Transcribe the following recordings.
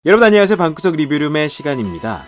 여러분 안녕하세요. 방구석 리뷰룸의 시간입니다.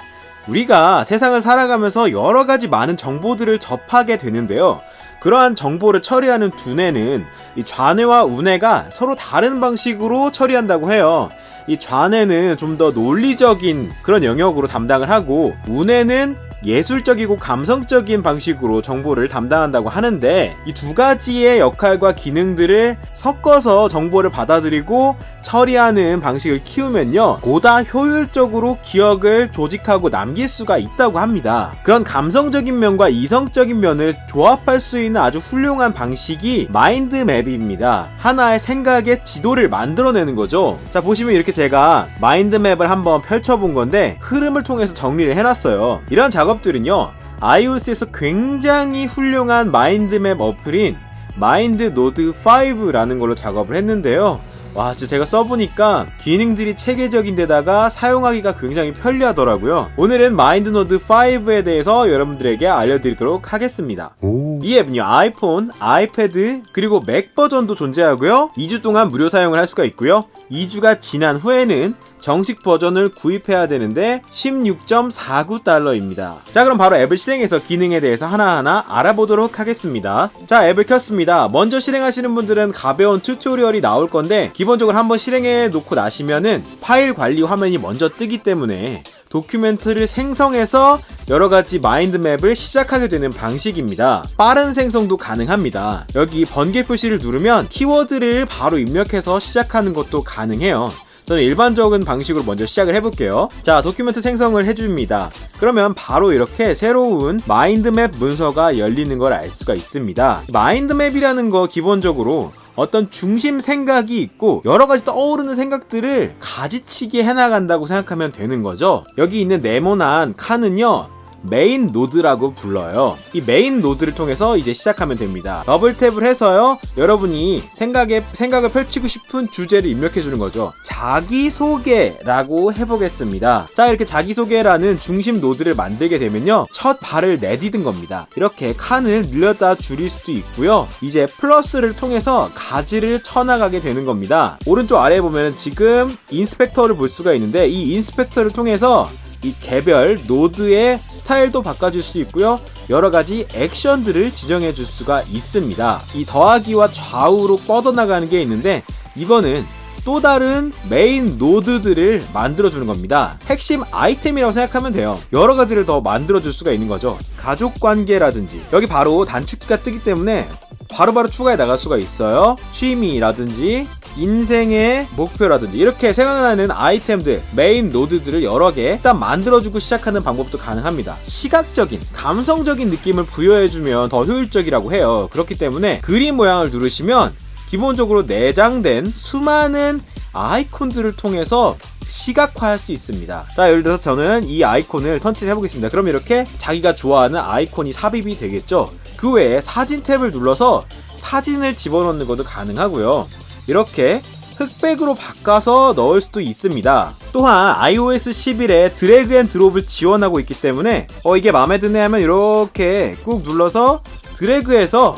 우리가 세상을 살아가면서 여러가지 많은 정보들을 접하게 되는데요. 그러한 정보를 처리하는 두뇌는 이 좌뇌와 우뇌가 서로 다른 방식으로 처리한다고 해요. 이 좌뇌는 좀 더 논리적인 그런 영역으로 담당을 하고, 우뇌는 예술적이고 감성적인 방식으로 정보를 담당한다고 하는데, 이 두 가지의 역할과 기능들을 섞어서 정보를 받아들이고 처리하는 방식을 키우면요, 보다 효율적으로 기억을 조직하고 남길 수가 있다고 합니다. 그런 감성적인 면과 이성적인 면을 조합할 수 있는 아주 훌륭한 방식이 마인드맵입니다. 하나의 생각의 지도를 만들어내는 거죠. 자, 보시면 이렇게 제가 마인드맵을 한번 펼쳐본 건데, 흐름을 통해서 정리를 해놨어요. 이런 작업들은요, iOS에서 굉장히 훌륭한 마인드맵 어플인 마인드노드 5라는 걸로 작업을 했는데요. 와, 진짜 제가 써보니까 기능들이 체계적인데다가 사용하기가 굉장히 편리하더라고요. 오늘은 마인드노드 5에 대해서 여러분들에게 알려드리도록 하겠습니다. 이 앱은요, 아이폰, 아이패드, 그리고 맥 버전도 존재하고요, 2주 동안 무료 사용을 할 수가 있고요, 2주가 지난 후에는 정식 버전을 구입해야 되는데 16.49달러입니다. 자, 그럼 바로 앱을 실행해서 기능에 대해서 하나하나 알아보도록 하겠습니다. 자, 앱을 켰습니다. 먼저 실행하시는 분들은 가벼운 튜토리얼이 나올 건데, 기본적으로 한번 실행해 놓고 나시면은 파일 관리 화면이 먼저 뜨기 때문에 도큐멘트를 생성해서 여러가지 마인드맵을 시작하게 되는 방식입니다. 빠른 생성도 가능합니다. 여기 번개 표시를 누르면 키워드를 바로 입력해서 시작하는 것도 가능해요. 저는 일반적인 방식으로 먼저 시작을 해볼게요. 자, 도큐멘트 생성을 해줍니다. 그러면 바로 이렇게 새로운 마인드맵 문서가 열리는 걸 알 수가 있습니다. 마인드맵이라는 거 기본적으로 어떤 중심 생각이 있고 여러가지 떠오르는 생각들을 가지치기 해나간다고 생각하면 되는 거죠. 여기 있는 네모난 칸은요, 메인 노드라고 불러요. 이 메인 노드를 통해서 이제 시작하면 됩니다. 더블 탭을 해서요, 여러분이 생각을 펼치고 싶은 주제를 입력해 주는 거죠. 자기소개라고 해보겠습니다. 자, 이렇게 자기소개라는 중심 노드를 만들게 되면요, 첫 발을 내디딘 겁니다. 이렇게 칸을 늘렸다 줄일 수도 있고요, 이제 플러스를 통해서 가지를 쳐나가게 되는 겁니다. 오른쪽 아래에 보면 지금 인스펙터를 볼 수가 있는데, 이 인스펙터를 통해서 이 개별 노드의 스타일도 바꿔줄 수 있고요, 여러가지 액션들을 지정해 줄 수가 있습니다. 이 더하기와 좌우로 뻗어나가는 게 있는데, 이거는 또 다른 메인 노드들을 만들어주는 겁니다. 핵심 아이템이라고 생각하면 돼요. 여러가지를 더 만들어줄 수가 있는 거죠. 가족관계라든지, 여기 바로 단축키가 뜨기 때문에 바로바로 추가해 나갈 수가 있어요. 취미라든지 인생의 목표라든지, 이렇게 생각나는 아이템들, 메인 노드들을 여러 개 일단 만들어주고 시작하는 방법도 가능합니다. 시각적인, 감성적인 느낌을 부여해주면 더 효율적이라고 해요. 그렇기 때문에 그림 모양을 누르시면 기본적으로 내장된 수많은 아이콘들을 통해서 시각화할 수 있습니다. 자, 예를 들어서 저는 이 아이콘을 터치를 해보겠습니다. 그럼 이렇게 자기가 좋아하는 아이콘이 삽입이 되겠죠. 그 외에 사진 탭을 눌러서 사진을 집어넣는 것도 가능하고요, 이렇게 흑백으로 바꿔서 넣을 수도 있습니다. 또한 iOS 11에 드래그 앤 드롭을 지원하고 있기 때문에 이게 마음에 드네 하면 이렇게 꾹 눌러서 드래그해서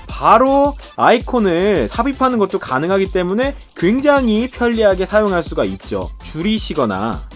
바로 아이콘을 삽입하는 것도 가능하기 때문에 굉장히 편리하게 사용할 수가 있죠. 줄이시거나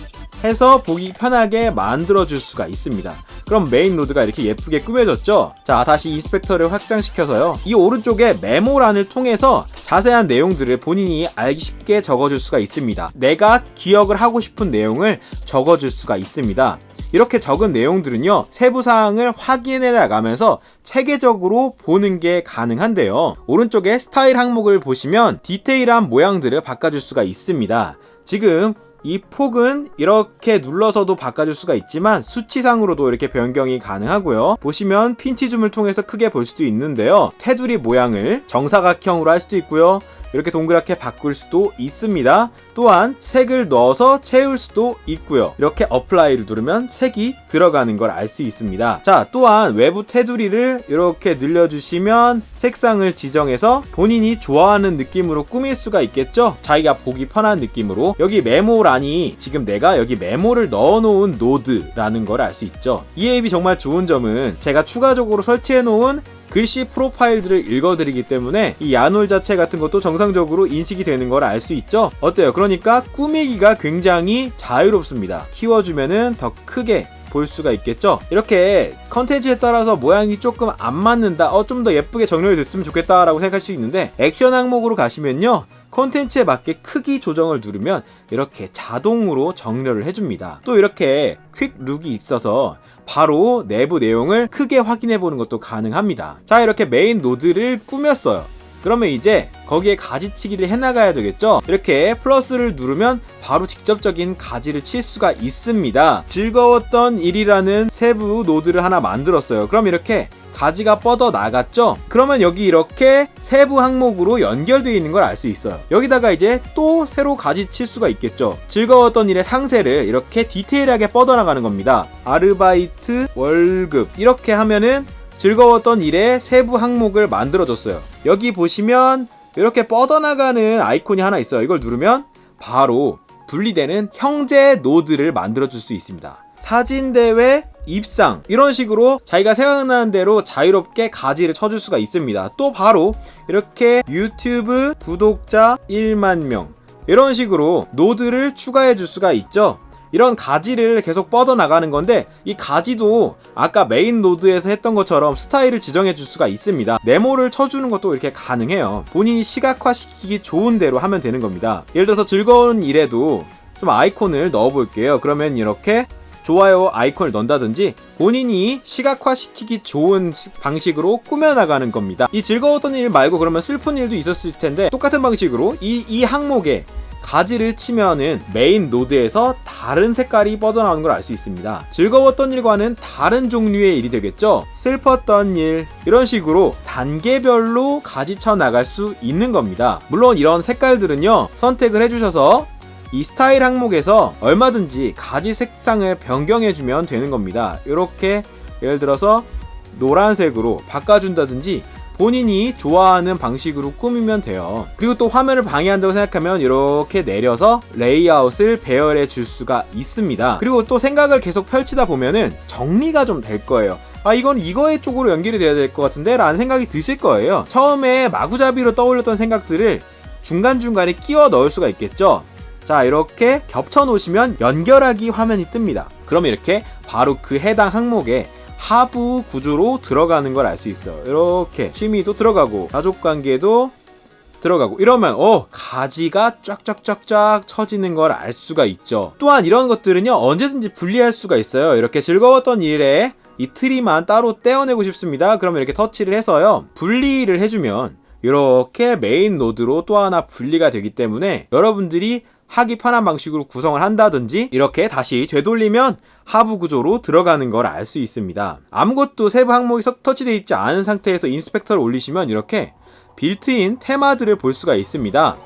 해서 보기 편하게 만들어줄 수가 있습니다. 그럼 메인 노드가 이렇게 예쁘게 꾸며졌죠? 자, 다시 인스펙터를 확장시켜서요, 이 오른쪽에 메모란을 통해서 자세한 내용들을 본인이 알기 쉽게 적어줄 수가 있습니다. 내가 기억을 하고 싶은 내용을 적어줄 수가 있습니다. 이렇게 적은 내용들은요, 세부사항을 확인해 나가면서 체계적으로 보는 게 가능한데요, 오른쪽에 스타일 항목을 보시면 디테일한 모양들을 바꿔줄 수가 있습니다. 지금 이 폭은 이렇게 눌러서도 바꿔줄 수가 있지만 수치상으로도 이렇게 변경이 가능하고요, 보시면 핀치줌을 통해서 크게 볼 수도 있는데요, 테두리 모양을 정사각형으로 할 수도 있고요, 이렇게 동그랗게 바꿀 수도 있습니다. 또한 색을 넣어서 채울 수도 있고요, 이렇게 어플라이를 누르면 색이 들어가는 걸 알 수 있습니다. 자, 또한 외부 테두리를 이렇게 늘려주시면 색상을 지정해서 본인이 좋아하는 느낌으로 꾸밀 수가 있겠죠. 자기가 보기 편한 느낌으로. 여기 메모란이 지금 내가 여기 메모를 넣어놓은 노드라는 걸 알 수 있죠. 이 앱이 정말 좋은 점은 제가 추가적으로 설치해놓은 글씨 프로파일들을 읽어드리기 때문에 이 야놀 자체 같은 것도 정상적으로 인식이 되는 걸 알 수 있죠. 어때요? 그러니까 꾸미기가 굉장히 자유롭습니다. 키워주면은 더 크게 볼 수가 있겠죠. 이렇게 컨텐츠에 따라서 모양이 조금 안 맞는다, 좀 더 예쁘게 정렬이 됐으면 좋겠다 라고 생각할 수 있는데, 액션 항목으로 가시면요, 컨텐츠에 맞게 크기 조정을 누르면 이렇게 자동으로 정렬을 해줍니다. 또 이렇게 퀵 룩이 있어서 바로 내부 내용을 크게 확인해 보는 것도 가능합니다. 자, 이렇게 메인 노드를 꾸몄어요. 그러면 이제 거기에 가지치기를 해나가야 되겠죠. 이렇게 플러스를 누르면 바로 직접적인 가지를 칠 수가 있습니다. 즐거웠던 일이라는 세부 노드를 하나 만들었어요. 그럼 이렇게 가지가 뻗어 나갔죠. 그러면 여기 이렇게 세부 항목으로 연결되어 있는 걸 알 수 있어요. 여기다가 이제 또 새로 가지 칠 수가 있겠죠. 즐거웠던 일의 상세를 이렇게 디테일하게 뻗어 나가는 겁니다. 아르바이트, 월급, 이렇게 하면은 즐거웠던 일의 세부 항목을 만들어줬어요. 여기 보시면 이렇게 뻗어나가는 아이콘이 하나 있어요. 이걸 누르면 바로 분리되는 형제 노드를 만들어줄 수 있습니다. 사진대회, 입상, 이런 식으로 자기가 생각나는 대로 자유롭게 가지를 쳐줄 수가 있습니다. 또 바로 이렇게 유튜브 구독자 1만 명, 이런 식으로 노드를 추가해 줄 수가 있죠. 이런 가지를 계속 뻗어나가는 건데, 이 가지도 아까 메인 노드에서 했던 것처럼 스타일을 지정해 줄 수가 있습니다. 네모를 쳐주는 것도 이렇게 가능해요. 본인이 시각화시키기 좋은 대로 하면 되는 겁니다. 예를 들어서 즐거운 일에도 좀 아이콘을 넣어 볼게요. 그러면 이렇게 좋아요 아이콘을 넣는다든지 본인이 시각화시키기 좋은 방식으로 꾸며나가는 겁니다. 이 즐거웠던 일 말고 그러면 슬픈 일도 있었을 텐데, 똑같은 방식으로 이 항목에 가지를 치면은 메인 노드에서 다른 색깔이 뻗어나오는 걸 알 수 있습니다. 즐거웠던 일과는 다른 종류의 일이 되겠죠. 슬펐던 일, 이런 식으로 단계별로 가지 쳐 나갈 수 있는 겁니다. 물론 이런 색깔들은요, 선택을 해주셔서 이 스타일 항목에서 얼마든지 가지 색상을 변경해주면 되는 겁니다. 이렇게 예를 들어서 노란색으로 바꿔준다든지 본인이 좋아하는 방식으로 꾸미면 돼요. 그리고 또 화면을 방해한다고 생각하면 이렇게 내려서 레이아웃을 배열해 줄 수가 있습니다. 그리고 또 생각을 계속 펼치다 보면은 정리가 좀 될 거예요. 이건 이거의 쪽으로 연결이 돼야 될 것 같은데 라는 생각이 드실 거예요. 처음에 마구잡이로 떠올렸던 생각들을 중간중간에 끼워 넣을 수가 있겠죠. 자, 이렇게 겹쳐 놓으시면 연결하기 화면이 뜹니다. 그럼 이렇게 바로 그 해당 항목에 하부 구조로 들어가는 걸 알 수 있어요. 이렇게 취미도 들어가고 가족관계도 들어가고, 이러면 가지가 쫙쫙쫙쫙 쳐지는 걸 알 수가 있죠. 또한 이런 것들은요, 언제든지 분리할 수가 있어요. 이렇게 즐거웠던 일에 이 트리만 따로 떼어내고 싶습니다. 그러면 이렇게 터치를 해서요, 분리를 해주면 이렇게 메인 노드로 또 하나 분리가 되기 때문에 여러분들이 하기 편한 방식으로 구성을 한다든지, 이렇게 다시 되돌리면 하부 구조로 들어가는 걸 알 수 있습니다. 아무것도 세부 항목이 터치되어 있지 않은 상태에서 인스펙터를 올리시면 이렇게 빌트인 테마들을 볼 수가 있습니다.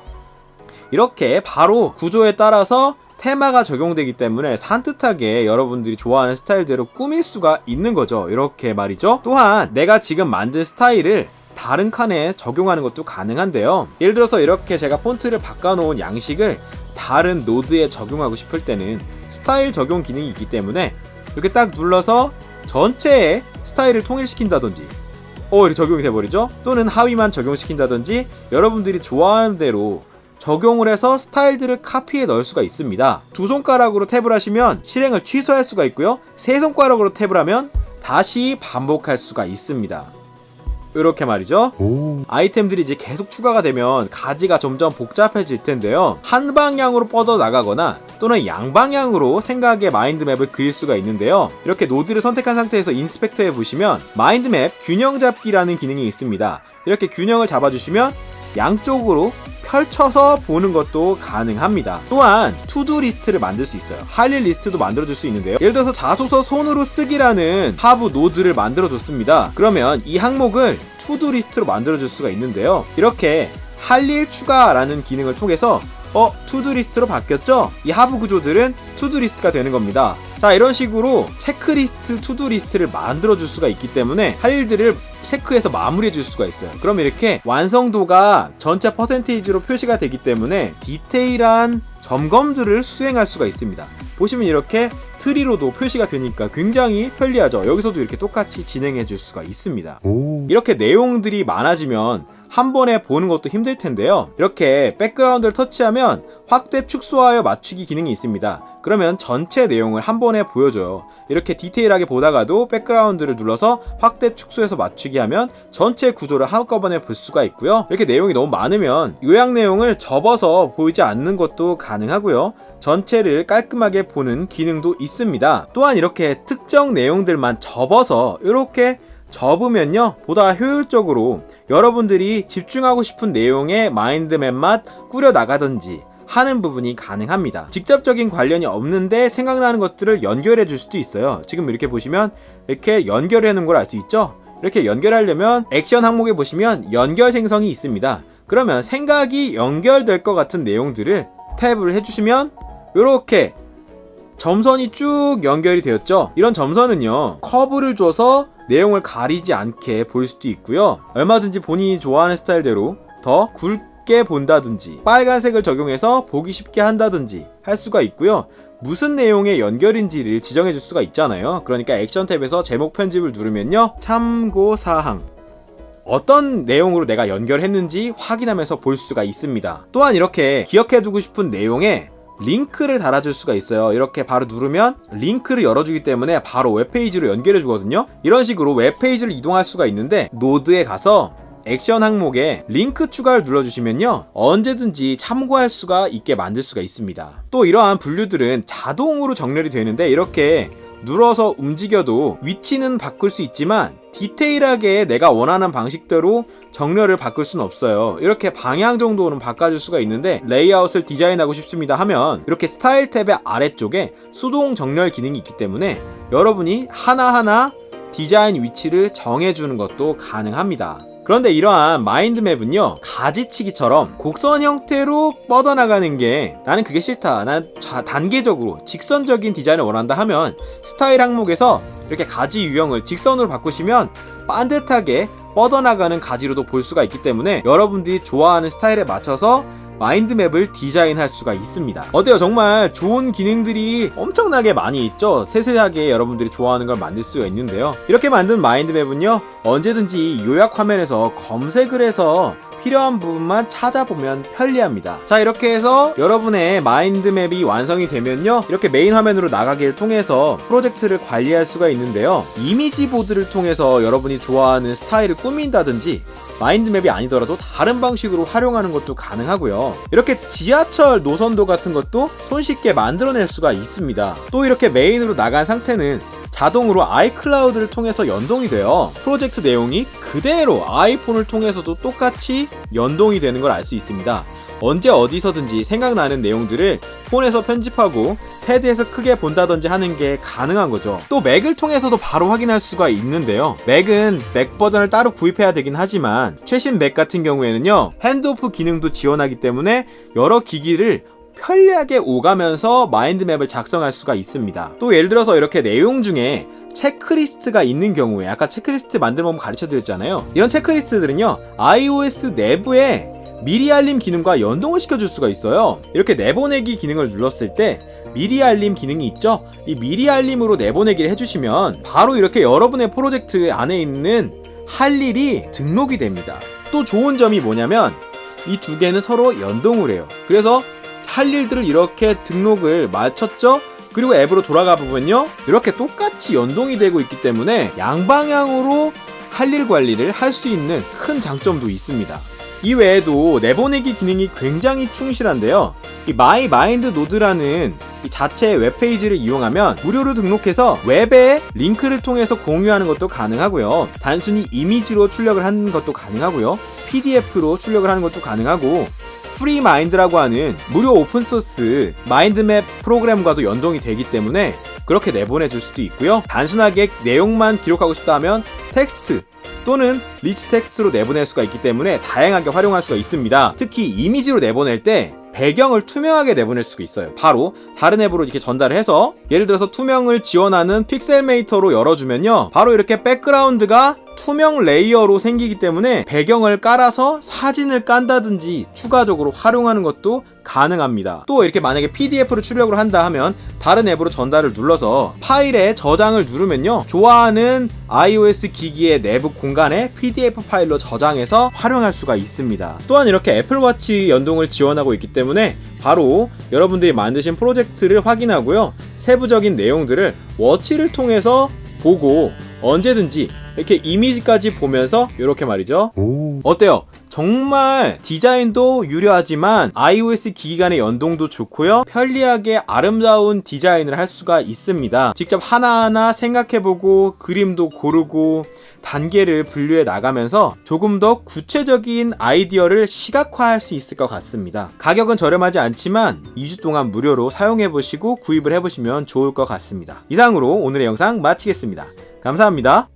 이렇게 바로 구조에 따라서 테마가 적용되기 때문에 산뜻하게 여러분들이 좋아하는 스타일대로 꾸밀 수가 있는 거죠. 이렇게 말이죠. 또한 내가 지금 만든 스타일을 다른 칸에 적용하는 것도 가능한데요. 예를 들어서 이렇게 제가 폰트를 바꿔놓은 양식을 다른 노드에 적용하고 싶을 때는 스타일 적용 기능이 있기 때문에 이렇게 딱 눌러서 전체의 스타일을 통일시킨다든지, 이렇게 적용이 돼버리죠. 또는 하위만 적용시킨다든지 여러분들이 좋아하는 대로 적용을 해서 스타일들을 카피해 넣을 수가 있습니다. 두 손가락으로 탭을 하시면 실행을 취소할 수가 있고요, 세 손가락으로 탭을 하면 다시 반복할 수가 있습니다. 이렇게 말이죠. 아이템들이 이제 계속 추가가 되면 가지가 점점 복잡해질 텐데요, 한 방향으로 뻗어 나가거나 또는 양방향으로 생각의 마인드맵을 그릴 수가 있는데요, 이렇게 노드를 선택한 상태에서 인스펙터에 보시면 마인드맵 균형 잡기라는 기능이 있습니다. 이렇게 균형을 잡아주시면 양쪽으로 펼쳐서 보는 것도 가능합니다. 또한 투두 리스트를 만들 수 있어요. 할 일 리스트도 만들어줄 수 있는데요, 예를 들어서 자소서 손으로 쓰기라는 하부 노드를 만들어줬습니다. 그러면 이 항목을 투두 리스트로 만들어줄 수가 있는데요, 이렇게 할 일 추가라는 기능을 통해서 투두 리스트로 바뀌었죠? 이 하부 구조들은 투두 리스트가 되는 겁니다. 자, 이런 식으로 체크리스트, 투두 리스트를 만들어줄 수가 있기 때문에 할 일들을 체크해서 마무리해 줄 수가 있어요. 그럼 이렇게 완성도가 전체 퍼센테이지로 표시가 되기 때문에 디테일한 점검들을 수행할 수가 있습니다. 보시면 이렇게 트리로도 표시가 되니까 굉장히 편리하죠. 여기서도 이렇게 똑같이 진행해 줄 수가 있습니다. 이렇게 내용들이 많아지면 한 번에 보는 것도 힘들 텐데요. 이렇게 백그라운드를 터치하면 확대 축소하여 맞추기 기능이 있습니다. 그러면 전체 내용을 한 번에 보여줘요. 이렇게 디테일하게 보다가도 백그라운드를 눌러서 확대 축소해서 맞추기 하면 전체 구조를 한꺼번에 볼 수가 있고요. 이렇게 내용이 너무 많으면 요약 내용을 접어서 보이지 않는 것도 가능하고요. 전체를 깔끔하게 보는 기능도 있습니다. 또한 이렇게 특정 내용들만 접어서 이렇게 접으면요, 보다 효율적으로 여러분들이 집중하고 싶은 내용의 마인드맵만 꾸려 나가든지 하는 부분이 가능합니다. 직접적인 관련이 없는데 생각나는 것들을 연결해 줄 수도 있어요. 지금 이렇게 보시면 이렇게 연결해 놓은 걸 알 수 있죠? 이렇게 연결하려면 액션 항목에 보시면 연결 생성이 있습니다. 그러면 생각이 연결될 것 같은 내용들을 탭을 해주시면 이렇게 점선이 쭉 연결이 되었죠. 이런 점선은요, 커브를 줘서 내용을 가리지 않게 볼 수도 있고요. 얼마든지 본인이 좋아하는 스타일대로 더 굵게 본다든지 빨간색을 적용해서 보기 쉽게 한다든지 할 수가 있고요. 무슨 내용의 연결인지를 지정해 줄 수가 있잖아요. 그러니까 액션 탭에서 제목 편집을 누르면요, 참고사항, 어떤 내용으로 내가 연결했는지 확인하면서 볼 수가 있습니다. 또한 이렇게 기억해두고 싶은 내용에 링크를 달아줄 수가 있어요. 이렇게 바로 누르면 링크를 열어주기 때문에 바로 웹페이지로 연결해 주거든요. 이런 식으로 웹페이지를 이동할 수가 있는데, 노드에 가서 액션 항목에 링크 추가를 눌러주시면요, 언제든지 참고할 수가 있게 만들 수가 있습니다. 또 이러한 분류들은 자동으로 정렬이 되는데, 이렇게 눌러서 움직여도 위치는 바꿀 수 있지만 디테일하게 내가 원하는 방식대로 정렬을 바꿀 수는 없어요. 이렇게 방향 정도는 바꿔줄 수가 있는데, 레이아웃을 디자인하고 싶습니다 하면 이렇게 스타일 탭의 아래쪽에 수동 정렬 기능이 있기 때문에 여러분이 하나하나 디자인 위치를 정해주는 것도 가능합니다. 그런데 이러한 마인드맵은요, 가지치기처럼 곡선 형태로 뻗어나가는 게 나는 그게 싫다, 나는 단계적으로 직선적인 디자인을 원한다 하면 스타일 항목에서 이렇게 가지 유형을 직선으로 바꾸시면 반듯하게 뻗어나가는 가지로도 볼 수가 있기 때문에 여러분들이 좋아하는 스타일에 맞춰서 마인드맵을 디자인할 수가 있습니다. 어때요? 정말 좋은 기능들이 엄청나게 많이 있죠? 세세하게 여러분들이 좋아하는 걸 만들 수가 있는데요. 이렇게 만든 마인드맵은요, 언제든지 요약 화면에서 검색을 해서 필요한 부분만 찾아보면 편리합니다. 자, 이렇게 해서 여러분의 마인드맵이 완성이 되면요, 이렇게 메인 화면으로 나가기를 통해서 프로젝트를 관리할 수가 있는데요, 이미지 보드를 통해서 여러분이 좋아하는 스타일을 꾸민다든지 마인드맵이 아니더라도 다른 방식으로 활용하는 것도 가능하고요. 이렇게 지하철 노선도 같은 것도 손쉽게 만들어낼 수가 있습니다. 또 이렇게 메인으로 나간 상태는 자동으로 아이클라우드를 통해서 연동이 돼요. 프로젝트 내용이 그대로 아이폰을 통해서도 똑같이 연동이 되는 걸 알 수 있습니다. 언제 어디서든지 생각나는 내용들을 폰에서 편집하고 패드에서 크게 본다든지 하는 게 가능한 거죠. 또 맥을 통해서도 바로 확인할 수가 있는데요, 맥은 맥 버전을 따로 구입해야 되긴 하지만 최신 맥 같은 경우에는요, 핸드오프 기능도 지원하기 때문에 여러 기기를 편리하게 오가면서 마인드맵을 작성할 수가 있습니다. 또 예를 들어서 이렇게 내용 중에 체크리스트가 있는 경우에, 아까 체크리스트 만드는 법 가르쳐 드렸잖아요. 이런 체크리스트들은요, iOS 내부에 미리 알림 기능과 연동을 시켜줄 수가 있어요. 이렇게 내보내기 기능을 눌렀을 때 미리 알림 기능이 있죠? 이 미리 알림으로 내보내기를 해주시면 바로 이렇게 여러분의 프로젝트 안에 있는 할 일이 등록이 됩니다. 또 좋은 점이 뭐냐면 이 두 개는 서로 연동을 해요. 그래서 할 일들을 이렇게 등록을 마쳤죠? 그리고 앱으로 돌아가 보면요, 이렇게 똑같이 연동이 되고 있기 때문에 양방향으로 할 일 관리를 할 수 있는 큰 장점도 있습니다. 이 외에도 내보내기 기능이 굉장히 충실한데요, 이 마이 마인드 노드라는 이 자체 웹페이지를 이용하면 무료로 등록해서 웹에 링크를 통해서 공유하는 것도 가능하고요, 단순히 이미지로 출력을 하는 것도 가능하고요, PDF로 출력을 하는 것도 가능하고, 프리마인드라고 하는 무료 오픈소스 마인드맵 프로그램과도 연동이 되기 때문에 그렇게 내보내줄 수도 있고요, 단순하게 내용만 기록하고 싶다 하면 텍스트 또는 리치 텍스트로 내보낼 수가 있기 때문에 다양하게 활용할 수가 있습니다. 특히 이미지로 내보낼 때 배경을 투명하게 내보낼 수가 있어요. 바로 다른 앱으로 이렇게 전달을 해서, 예를 들어서 투명을 지원하는 픽셀메이터로 열어주면요, 바로 이렇게 백그라운드가 투명 레이어로 생기기 때문에 배경을 깔아서 사진을 깐다든지 추가적으로 활용하는 것도 가능합니다. 또 이렇게 만약에 PDF로 출력을 한다 하면 다른 앱으로 전달을 눌러서 파일에 저장을 누르면요, 좋아하는 iOS 기기의 내부 공간에 PDF 파일로 저장해서 활용할 수가 있습니다. 또한 이렇게 애플워치 연동을 지원하고 있기 때문에 바로 여러분들이 만드신 프로젝트를 확인하고요, 세부적인 내용들을 워치를 통해서 보고 언제든지 이렇게 이미지까지 보면서 이렇게 말이죠. 어때요? 정말 디자인도 유려하지만 iOS 기기 간의 연동도 좋고요, 편리하게 아름다운 디자인을 할 수가 있습니다. 직접 하나하나 생각해보고 그림도 고르고 단계를 분류해 나가면서 조금 더 구체적인 아이디어를 시각화할 수 있을 것 같습니다. 가격은 저렴하지 않지만 2주 동안 무료로 사용해보시고 구입을 해보시면 좋을 것 같습니다. 이상으로 오늘의 영상 마치겠습니다. 감사합니다.